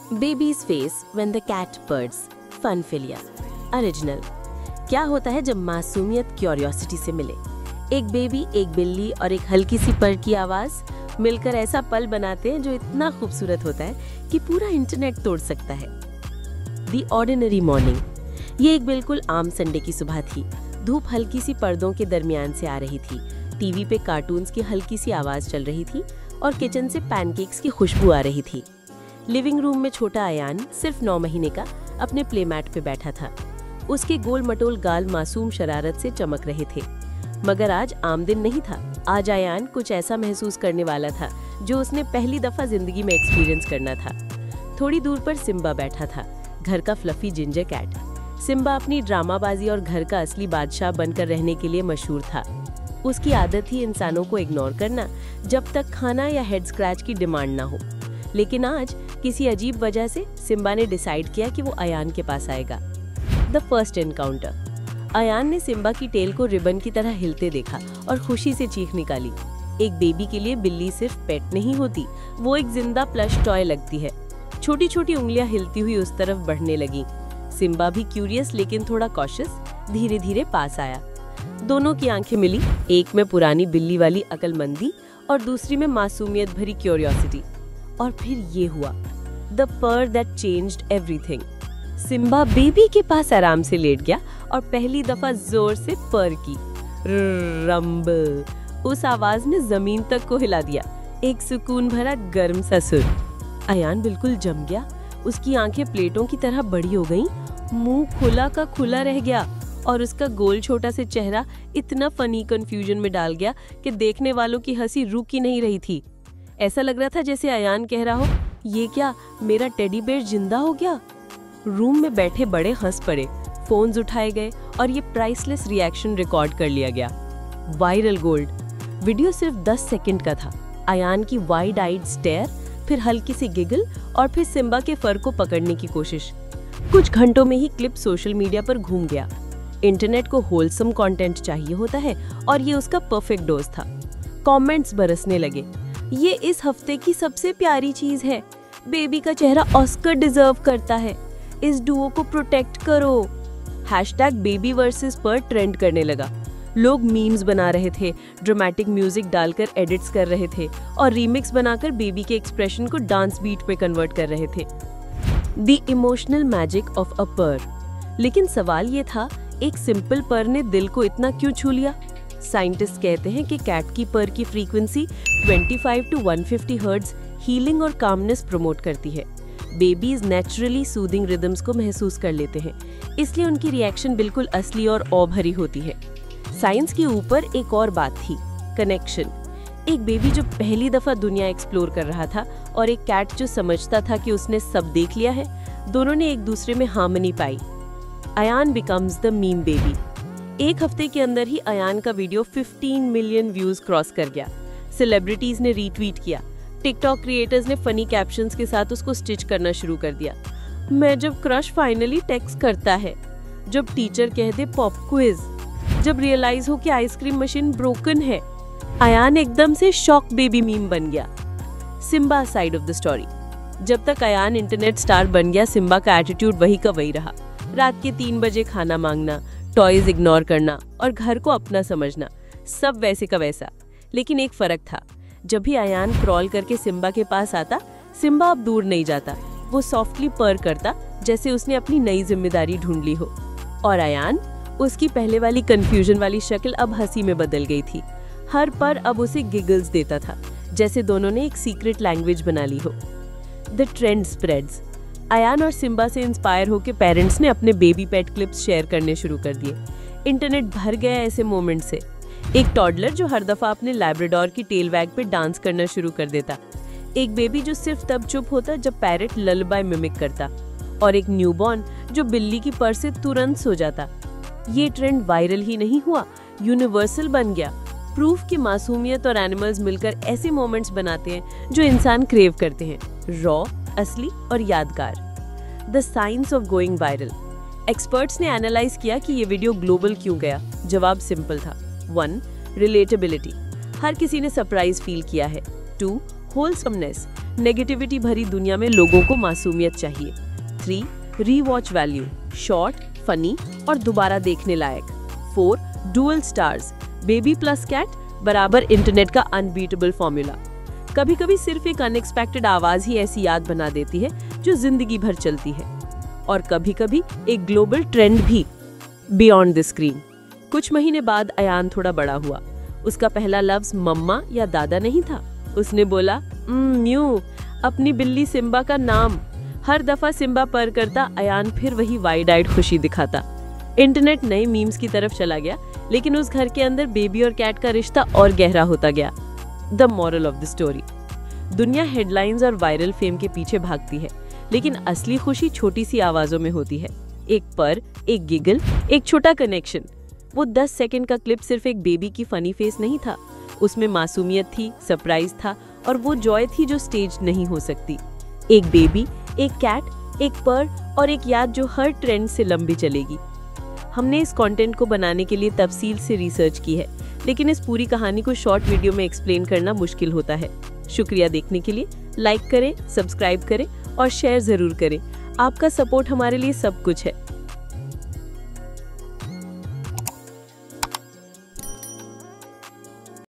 Baby's face when the cat purrs. Fun filia. Original. क्या होता है जब मासूमियत क्यूरियोसिटी से मिले? एक बेबी, एक बिल्ली और एक हल्की सी पर की आवाज मिलकर ऐसा पल बनाते हैं जो इतना खूबसूरत होता है कि पूरा इंटरनेट तोड़ सकता है। दी ऑर्डिनरी मॉर्निंग। ये एक बिल्कुल आम संडे की सुबह थी। धूप हल्की सी पर्दों के दरमियान से आ रही थी। टीवी पे कार्टून्स की हल्की सी आवाज चल रही थी और किचन से पैनकेक्स की खुशबू आ रही थी। लिविंग रूम में छोटा अयान, सिर्फ 9 महीने का, अपने प्लेमैट पे बैठा था। उसके गोल मटोल गाल मासूम शरारत से चमक रहे थे। मगर आज आम दिन नहीं था। आज अयान कुछ ऐसा महसूस करने वाला था जो उसने पहली दफा जिंदगी में एक्सपीरियंस करना था। थोड़ी दूर पर सिम्बा बैठा था, घर का फ्लफी जिंजर कैट। सिम्बा अपनी ड्रामाबाजी और घर का असली बादशाह बनकर रहने के लिए मशहूर था। उसकी आदत थी इंसानों को इग्नोर करना जब तक खाना या हेड स्क्रैच की डिमांड ना हो। लेकिन आज किसी अजीब वजह से सिम्बा ने डिसाइड किया कि वो अयान के पास आएगा। The first encounter. अयान ने सिम्बा की टेल को रिबन की तरह हिलते देखा और खुशी से चीख निकाली। एक बेबी के लिए बिल्ली सिर्फ पेट नहीं होती, वो एक जिंदा प्लश टॉय लगती है। छोटी छोटी उंगलियां हिलती हुई उस तरफ बढ़ने लगी। सिम्बा भी क्यूरियस लेकिन थोड़ा कॉशियस धीरे धीरे पास आया। दोनों की आंखें मिली, एक में पुरानी बिल्ली वाली अक्लमंदी और दूसरी में मासूमियत भरी क्यूरियोसिटी। और फिर ये हुआ, the purr that changed everything. Simba baby के पास आराम से लेट गया और पहली दफा जोर से पर्र की। रंबल। उस आवाज ने जमीन तक को हिला दिया, एक सुकून भरा गर्म सा सुर। अयान बिल्कुल जम गया। उसकी आंखें प्लेटों की तरह बड़ी हो गईं, मुंह खुला का खुला रह गया और उसका गोल छोटा से चेहरा इतना फनी कंफ्यूजन में डाल गया कि देखने वालों की हंसी रुक ही नहीं रही थी। ऐसा लग रहा था जैसे अयान कह रहा हो, ये क्या, मेरा टेडी बेयर जिंदा हो गया? रूम में बैठे बड़े हंस पड़े, फोन्स उठाए गए और ये प्राइसलेस रिएक्शन रिकॉर्ड कर लिया गया। Viral gold. वीडियो सिर्फ 10 सेकंड का था। अयान की वाइड आइड स्टेयर, फिर हल्की सी गिगल और फिर सिम्बा के फर को पकड़ने की कोशिश। कुछ घंटों में ही क्लिप सोशल मीडिया पर घूम गया। इंटरनेट को होलसम कंटेंट चाहिए होता है और ये उसका परफेक्ट डोज था। कमेंट्स बरसने लगे, ये इस हफ्ते की सबसे प्यारी चीज है, बेबी का चेहरा ऑस्कर डिजर्व करता है, इस डुओ को प्रोटेक्ट करो। #बेबी वर्सेस पर ट्रेंड करने लगा। लोग मीम्स बना रहे थे, ड्रामेटिक म्यूजिक डालकर एडिट्स कर रहे थे और रीमिक्स बनाकर बेबी के एक्सप्रेशन को डांस बीट पे कन्वर्ट कर रहे थे। The emotional magic of a purr. लेकिन सवाल ये था, एक सिंपल पर्र ने दिल को इतना क्यों छू लिया? साइंटिस्ट कहते हैं कि कैट की पर्र की फ्रीक्वेंसी 25 to 150 हर्ट्ज हीलिंग और कामनेस प्रमोट करती है। बेबीज नेचुरली सूदिंग रिदम्स को महसूस कर लेते हैं, इसलिए उनकी रिएक्शन बिल्कुल असली और औ भरी होती है। साइंस के ऊपर एक और बात थी, कनेक्शन। एक बेबी जो पहली दफा दुनिया एक्सप्लोर कर रहा था और एक कैट जो समझता था कि उसने सब देख लिया है, दोनों ने एक दूसरे में हार्मनी पाई। Ayaan becomes the meme baby. एक हफ्ते के अंदर ही अयान का वीडियो 15 मिलियन व्यूज क्रॉस कर गया। सेलिब्रिटीज ने रीट्वीट किया, टिकटॉक क्रिएटर्स ने फनी कैप्शंस के साथ उसको स्टिच करना शुरू कर दिया। मैं जब क्रश फाइनली टेक्स्ट करता है, जब टीचर कह दे पॉप क्विज, जब रियलाइज हो कि आइसक्रीम मशीन ब्रोकन है। अयान एकदम से शॉक बेबी मीम बन गया। Simba side of the story. जब तक अयान इंटरनेट स्टार बन गया, सिम्बा का एटीट्यूड वही का वही रहा। रात के 3 बजे खाना मांगना, टॉयज इग्नोर करना और घर को अपना समझना, सब वैसे का वैसा। लेकिन एक फर्क था, जब भी अयान क्रॉल करके सिम्बा के पास आता, सिम्बा अब दूर नहीं जाता, वो सॉफ्टली पर्र करता जैसे उसने अपनी नई जिम्मेदारी ढूंढ ली हो। और अयान, उसकी पहले वाली कंफ्यूजन वाली शक्ल अब हंसी में बदल गई थी। हर पर अब उसे गिगल्स देता था, जैसे दोनों ने एक सीक्रेट लैंग्वेज बना ली हो। The trend spreads. अयान और सिम्बा से इंस्पायर होकर पेरेंट्स ने अपने बेबी पेट क्लिप्स शेयर करने शुरू कर दिए। इंटरनेट भर गया ऐसे मोमेंट से। एक टॉडलर जो हर दफा अपने लैब्राडोर की टेल वैग पे डांस करना शुरू कर देता, एक बेबी जो सिर्फ तब चुप होता जब पैरेट ललबाई मिमिक करता, और एक न्यूबॉर्न जो बिल्ली की पर से तुरंत सो जाता। ये ट्रेंड वायरल ही नहीं हुआ, यूनिवर्सल बन गया। प्रूफ कि मासूमियत और एनिमल्स मिलकर ऐसे मोमेंट्स बनाते हैं जो इंसान क्रेव करते हैं, रॉ, असली और यादगार। The science of going viral. Experts ने एनालाइज किया कि ये वीडियो ग्लोबल क्यों गया। जवाब सिंपल था। 1. रिलेटेबिलिटी। हर किसी ने सरप्राइज फील किया है। 2. होलसमनेस। नेगेटिविटी भरी दुनिया में लोगों को मासूमियत चाहिए। 3. रीवॉच वैल्यू, शॉर्ट, फनी और दोबारा देखने लायक। 4. Dual stars, baby plus cat बराबर इंटरनेट का अनबीटेबल फॉर्मूला। कभी कभी सिर्फ एक अनएक्सपेक्टेड आवाज ही ऐसी याद बना देती है जो जिंदगी भर चलती है। और कभी कभी एक ग्लोबल ट्रेंड भी, बियॉन्ड द स्क्रीन। कुछ महीने बाद अयान थोड़ा बड़ा हुआ। उसका पहला लफ्ज मम्मा या दादा नहीं था। उसने बोला म्यू, अपनी बिल्ली सिम्बा का नाम। हर दफा सिम्बा पर करता, अयान फिर वही वाइड आइड खुशी दिखाता। इंटरनेट नए मीम्स की तरफ चला गया, लेकिन उस घर के अंदर बेबी और कैट का रिश्ता और गहरा होता गया। The moral of the story, दुनिया हेडलाइंस और वायरल फेम के पीछे भागती है, लेकिन असली खुशी छोटी सी आवाजों में होती है। एक पर, एक गिगल, एक छोटा कनेक्शन। वो 10 सेकंड का क्लिप सिर्फ एक बेबी की फनी फेस नहीं था, उसमें मासूमियत थी, सरप्राइज था और वो जॉय थी जो स्टेज नहीं हो सकती। एक बेबी, एक कैट, एक पर्र और एक याद जो हर ट्रेंड से लंबी चलेगी। हमने इस कंटेंट को बनाने के लिए तफसील से रिसर्च की है, लेकिन इस पूरी कहानी को शॉर्ट वीडियो में एक्सप्लेन करना मुश्किल होता है। शुक्रिया देखने के लिए। लाइक करें, सब्सक्राइब करें और शेयर जरूर करें। आपका सपोर्ट हमारे लिए सब कुछ है।